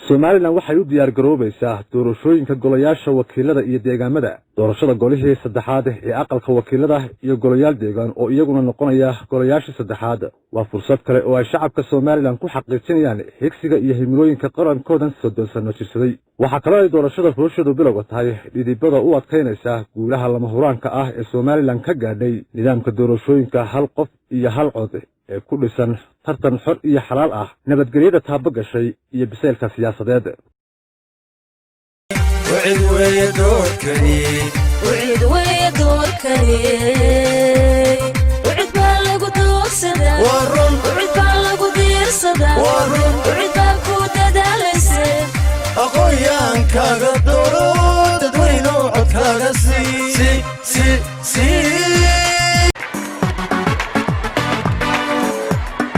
Somaliland waxay u diyaar garoobaysaa doorashooyinka golayaasha wakiilada iyo deegaamada. Doorashada golihii saddexaad ee aqalka wakiilada iyo golayaal deegaan oo iyaguna noqonaya golayaasha saddexaad. Waa fursad kale oo ay shacabka Somaliland ku xaqiijinayaan higsiga iyo himilooyinka qarankoodan 30 sano jirsaday. Waxa kale oo ay doorashada fursadu bilowga tahay dhidibada u adkeynaysa guulaha lama huraanka ah ee Somaliland ka gaadhay nidaamka doorashooyinka hal qof iyo hal cod ee ku dhisan tartan xor iyo xalaal ah, nabadgelyada taaba gashay iyo biseelka siyaasadeed.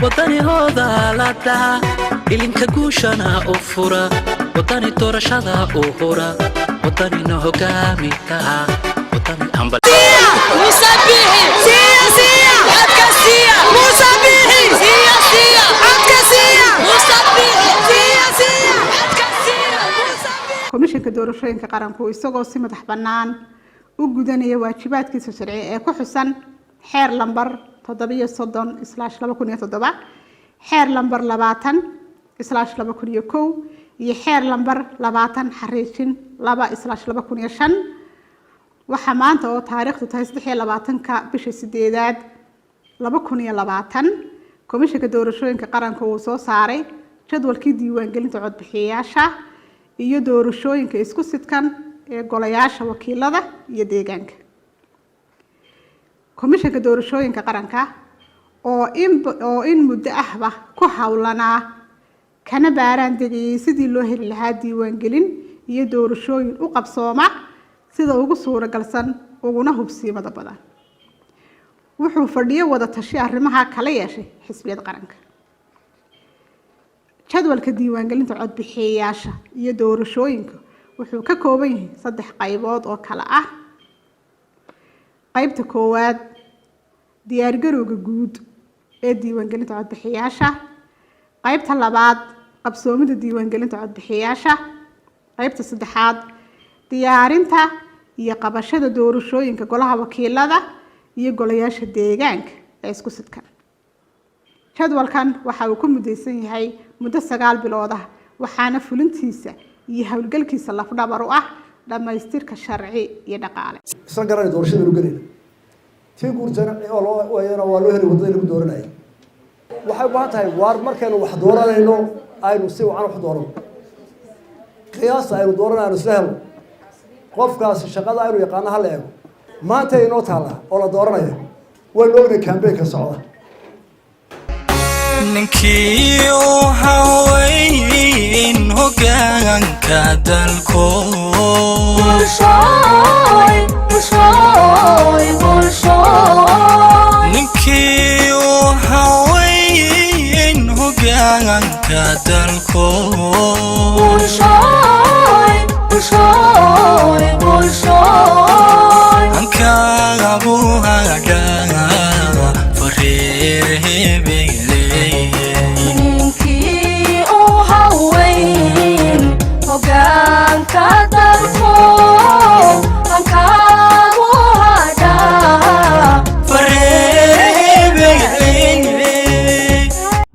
wadani hooda laada ilinka guushana u fura wadani doorashada u hura wadani no hogaamika wadani ambal musabihi siya adkasiya musabihi siya adkasiya musabihi siya adkasiya komishanka doorashooyinka qaranku isagoo si madax banaan u gudanaya waajibaadkiisa sharci ee ku xusan xeer lambar 730/2007 xeer lambar 20/2001 iyo xeer lambar 20/2/2005 waxa maanta oo taariikhdu tahay 23 bisha 8aad 2020 komishanka doorashooyinka qaranka uu soo saaray jadwalkii diiwaangelinta codbixiyayaasha iyo doorashooyinka isku sidkan ee golayaasha wakiilada iyo deegaanka. komishanka doorashooyinka qaranka oo in muddo ahba ku hawlanaa kana baaraan degay sidii loo heli lahaa diiwaangelin iyo doorashooyin u qabsooma sida ugu suuragalsan uguna hubsiimada badan. wuxuu fadhiyo wada tashi arrimaha kala yeeshay xisbiyada qaranka. jadwalka diiwaangelinta codbixiyayaasha iyo doorashooyinka wuxuu ka kooban yahay 3 qaybood oo kala ah. qaybta koowaad diyaar garowga guud ee diiwaangelinta codbixiyayaasha, qaybta labaad qabsoomida diiwaangelinta codbixiyayaasha, qaybta saddexaad diyaarinta iyo qabashada doorashooyinka golaha wakiilada iyo golayaasha deegaanka ee isku sidkan. jadwalkan waxa uu ku mudaysan yahay muddo 9 bilood ah waxaana fulintiisa iyo hawlgalkiisa lafdhabar u ah dhamaystirka sharci iyo dhaqaale. isla garan doorashada lagu galay tii guurtana oo loo heli wadada lagu dooranay waxay u baahan tahay waar markaynu wax dooranayno aynu si wacan wax doorano qiyaas aynu dooranayno isla helo qofkaas shaqada aynu yaqaan hal eego maanta inoo taala oo la dooranayo waa looga campaign ka socda ninkii oo haweyn hogaanka dalko ninkii oo haweyn hogaanka dalko anka buhaga fareerebe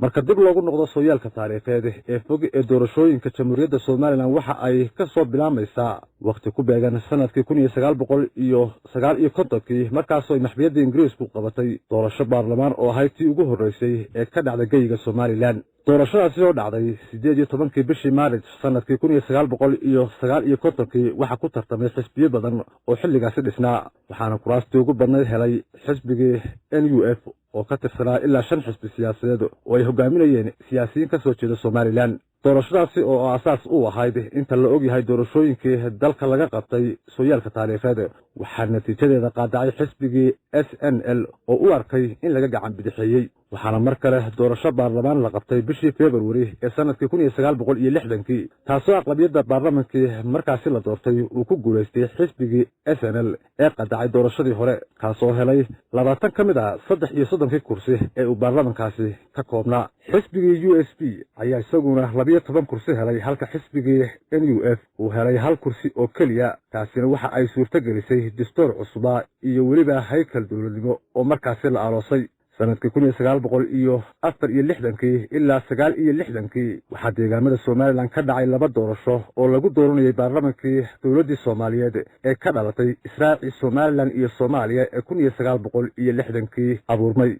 marka dib loogu noqdo sooyaalka taariikheed ee fog ee doorashooyinka jamhuuriyadda Somaliland waxa ay ka soo bilaamaysaa waqti ku beegan sanadkii 1959 markaas oo maxkamada Ingiriisku qabatay doorasho baarlamaan oo ahayd tii ugu horeysay ee ka dhacday geyga Somaliland. doorashadaasi oo dhacday 18 bishii Maarch sanadkii 1959 waxa ku tartamay xisbiyo badan oo xilligaas dhisnaa waxaana kuraastii ugu badnayd helay xisbigii NUF oo ka tirsanaa ilaa 5 xisbi siyaasadeed oo ay hogaaminayeen siyaasiyiin ka soo jeeda Somaliland. doorashadaasi oo asaas u ahayd inta la og yahay doorashooyinkii dalka laga qabtay sooyaalka taariikheed waxaa natiijadeeda qaadacay xisbigii SNL oo u arkay in laga gacan bidixeeyay. waxaana mar kale doorasho baarlamaan la qabtay bishii February ee sanadkii 1960 taasoo aqlabiyadda baarlamaankii markaasi la doortay uu ku guuleystay xisbigii SNL ee qaadacay doorashadii hore kaasoo helay 20 ka mid ah 33 kursi ee uu baarlamaankaasi ka koobnaa. xisbigii USP ayaa isaguna 12 kursi helay halka xisbigii NUF uu helay hal kursi oo kaliya taasina waxa ay suurto gelisay dastuur cusub iyo weliba haykal dawladnimo oo markaasi la aloosay sanadkii 1964 ilaa 69 waxaa deegaamada Soomaaliland ka dhacay laba doorasho oo lagu dooranayay baarlamaankii dawladda Soomaaliyeed ee ka dhalatay Israaciil Soomaaliland iyo Soomaaliya ee 1960 abuurmay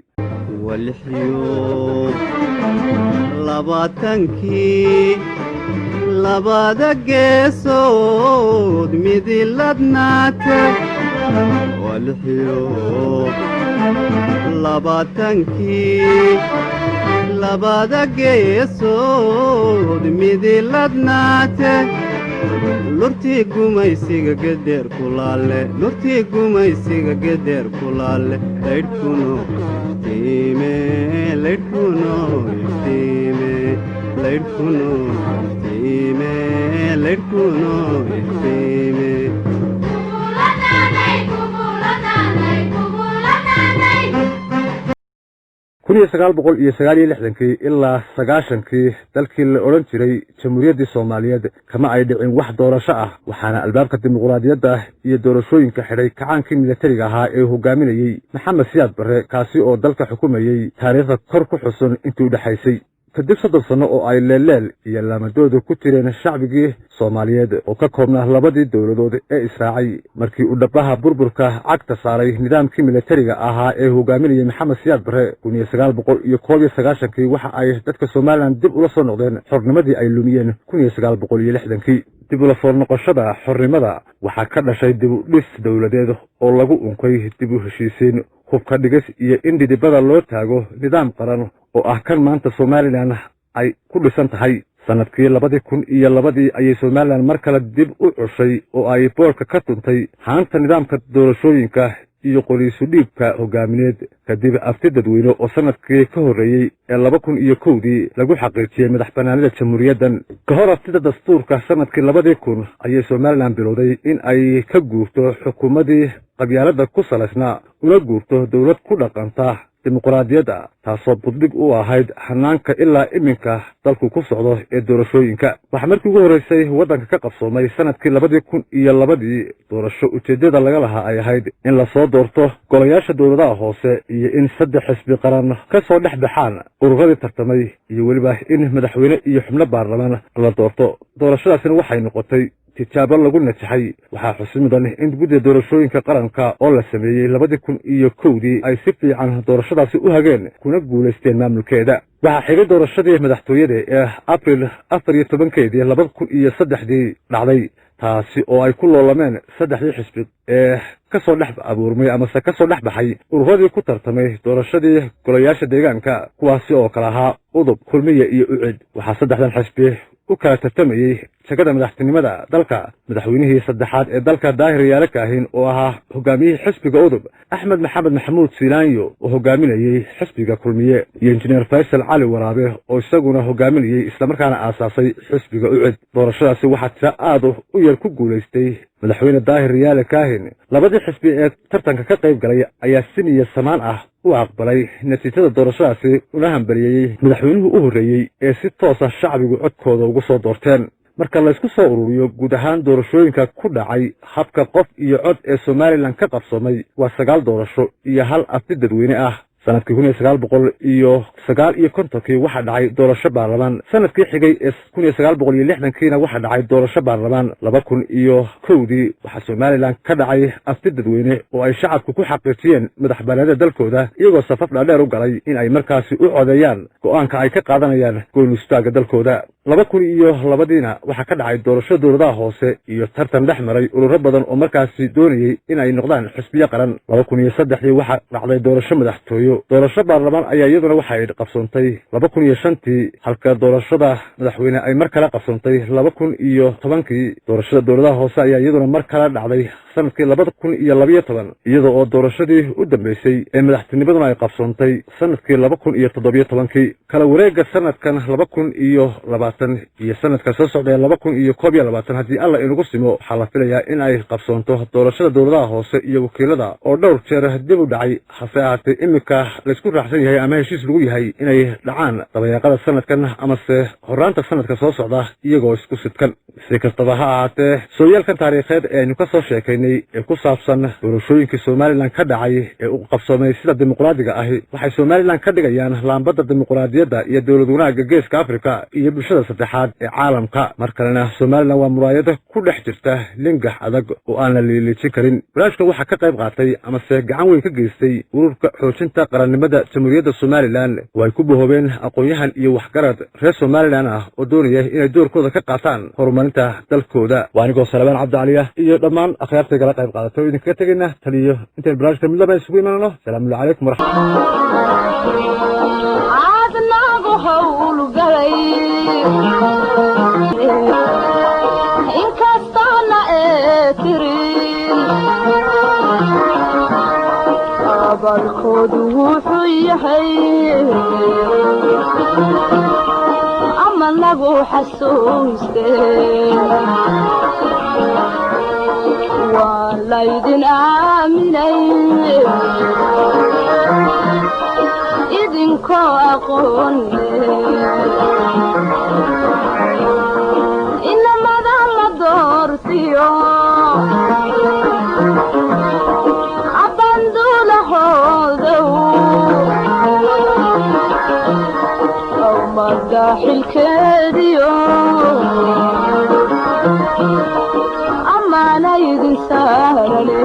labaatankii labada geesood midiladnaata labaatankii labada geesood midiladnaate lurtii gumaysiga geder kulaale lurtii gumaysiga geder kulaale laydhkuno iftiime laydhkuno iftiime laydhkuno iftiime laydhkuno iftiime 1969 ilaa 90 dalkii la oran jiray Jamhuuriyadda Soomaaliyeed kama ay dhicin wax doorasho ah waxaana albaabka dimuqraadiyadda iyo doorashooyinka xidhay kacaankii militariga ahaa ee hogaaminayay Maxamed Siyaad Barre kaasi oo dalka xukumayay taariikhda kor ku xusan intii u dhaxaysay kadib 30 sano oo ay leeleel iyo laamadooda ku tireen shacbigii Soomaaliyeed oo ka koobnaa labadii dawladood ee Israaciil markii uu dhabaha burburka cagta saaray nidaamkii militariga ahaa ee hogaaminayay Maxamed Siyaad Barre 1991 waxa ay dadka Soomaaliland dib ula soo noqdeen xornimadii ay lumiyeen 1960 dib ula soo noqoshada xornimada waxa ka dhashay dib u dhis dawladeed oo lagu unkay dib u heshiisiin hubka dhigis iyo in dibadda loo taago nidaam qaran oo ah kan maanta Soomaaliland ay ku dhisan tahay sanadkii 2002 ayay Soomaaliland mar kale dib u cushay oo ay boorka ka tuntay haanta nidaamka doorashooyinka iyo qoriisu dhiibka hogaamineed kadib afti dadweyne oo sanadkii ka horeeyay ee 2001 lagu xaqiijiyay madaxbannaanida jamhuuriyaddan ka hor aftida dastuurka sanadkii 2000 ayay Soomaaliland bilowday in ay ka guurto xukuumadii qabyaaladda ku salaysnaa una guurto dawlad ku dhaqanta dimuqraadiyadda taasoo buddig u ahayd hanaanka ilaa iminka dalku ku socdo ee doorashooyinka waxa markii ugu horeysay waddanka ka qabsoomay sanadkii 2002 doorasho ujeedada laga lahaa ay ahayd in la soo doorto golayaasha dawladaha hoose iyo in 3 xisbi qaran ka soo dhexbaxaan ururadii tartamay iyo weliba in madaxweyne iyo xubno baarlamaan la doorto doorashadaasina waxay noqotay tijaabo lagu najaxay waxaa xusid mudan in guddiga doorashooyinka qaranka oo la sameeyay 2001 ay si fiican doorashadaasi u hageen kuna guuleysteen maamulkeeda waxaa xigay doorashadii madaxtooyada ee April 14 2003 dhacday taasi oo ay ku loolameen 3 xisbi ee ka soo dhex abuurmay ama ka soo dhex baxay ururadii ku tartamay doorashadii golayaasha deegaanka kuwaasi oo kala ahaa udub kulmiye iyo ucid waxaa 3 xisbi u kala tartamayay shaqada madaxtinimada dalka madaxweynihii saddexaad ee dalka Daahir Yaale Kaahin oo ahaa hogaamiyihii xisbiga udub Axmed Maxamed Maxamuud Siilaanyo oo hogaaminayay xisbiga kulmiye iyo injineer Faysal Cali Waraabe oo isaguna hogaaminayay isla markaana aasaasay xisbiga ucid doorashadaasi waxaa tira aad u yar ku guuleystay madaxweyne Daahir Yaale Kaahin labadii xisbi ee tartanka ka qayb galay ayaa si niyad samaan ah u aqbalay natiijada doorashadaasi una hambaliyay madaxweynuhu u horeeyay ee si toos ah shacbigu codkooda ugu soo doorteen marka la isku soo ururiyo guud ahaan doorashooyinka ku dhacay habka qof iyo cod ee Soomaaliland ka qabsoomay waa 9 doorasho iyo hal afti dadweyne ah sanadkii 1959 waxa dhacay doorasho baarlamaan sanadkii xigay ee 1960 waxa dhacay doorasho baarlamaan 2001 waxa Soomaaliland ka dhacay afti dadweyne oo ay shacabku ku xaqiijiyeen madaxbannaanida dalkooda iyagoo safaf dhaadheer u galay in ay markaasi u codeeyaan go'aanka ay ka qaadanayaan go'aanustaagga dalkooda 2002 waxa ka dhacay doorasho dawladaha hoose iyo tartan dhex maray ururo badan oo markaasi doonayay in ay noqdaan xisbiyo qaran 2003 waxa dhacday doorasho madaxtooyo doorasho baarlamaan ayaa iyaduna waxa ay qabsoontay 2005 halka doorashada madaxweyne ay mar kale qabsoontay 2010 doorashada dawladaha hoose ayaa iyaduna mar kale dhacday sanadkii 2012 iyadoo oo doorashadii u dambeysay ee madaxtinimaduna ay qabsoontay sanadkii 2017 kala wareegga sanadkan 2020 iyo sanadka soo socda 2021 haddii alla inagu simo waxaa la filayaa in ay qabsoonto doorashada dowladaha hoose iyo wakiilada oo dhowr jeer dib u dhacay hase ahaatee iminka laysku raacsan yahay ama heshiis lagu yahay inay dhacaan dabayaaqada sanadkan amase horaanta sanadka soo socda iyagoo isku sidkan si kastaba ha ahaatee sooyaalkan taariikheed ee aynu ka soo sheekaynay ee ku saabsan doorashooyinkii somalilan ka dhacay ee u qabsoomay sida dimuqraadiga ahi waxay somalilan ka dhigayaan laambadda dimuqraadiyadda iyo dowlad wanaagga geeska afrika iyo bulshada saddexaad ee caalamka mar kalena somalilan waa muraayada ku dhex jirta lingax adag oo aan la liiliijin karin barnaamijka waxaa ka qayb qaatay amase gacan weyn ka geystay ururka xoojinta qarannimada jamhuuriyadda somalilan oo ay ku bahoobeen aqoon-yahan iyo waxgarad reer somalilan ah oo doonaya inay doorkooda ka qaataan horumarinta dalkooda waa anigoo salabaan cabdicali ah iyo dhammaan akhyaartay kala qayb qaadatay oo idinkaga tegayna taliyo intaynu barnaamijka mid laba isugu imaanano salaamu calaykum balkoodu wuxuu yahay ama lagu xasuuste waa laydin aaminay idinkoo aqoon inamada la doortiyo xilkeediyo amaana idin saarane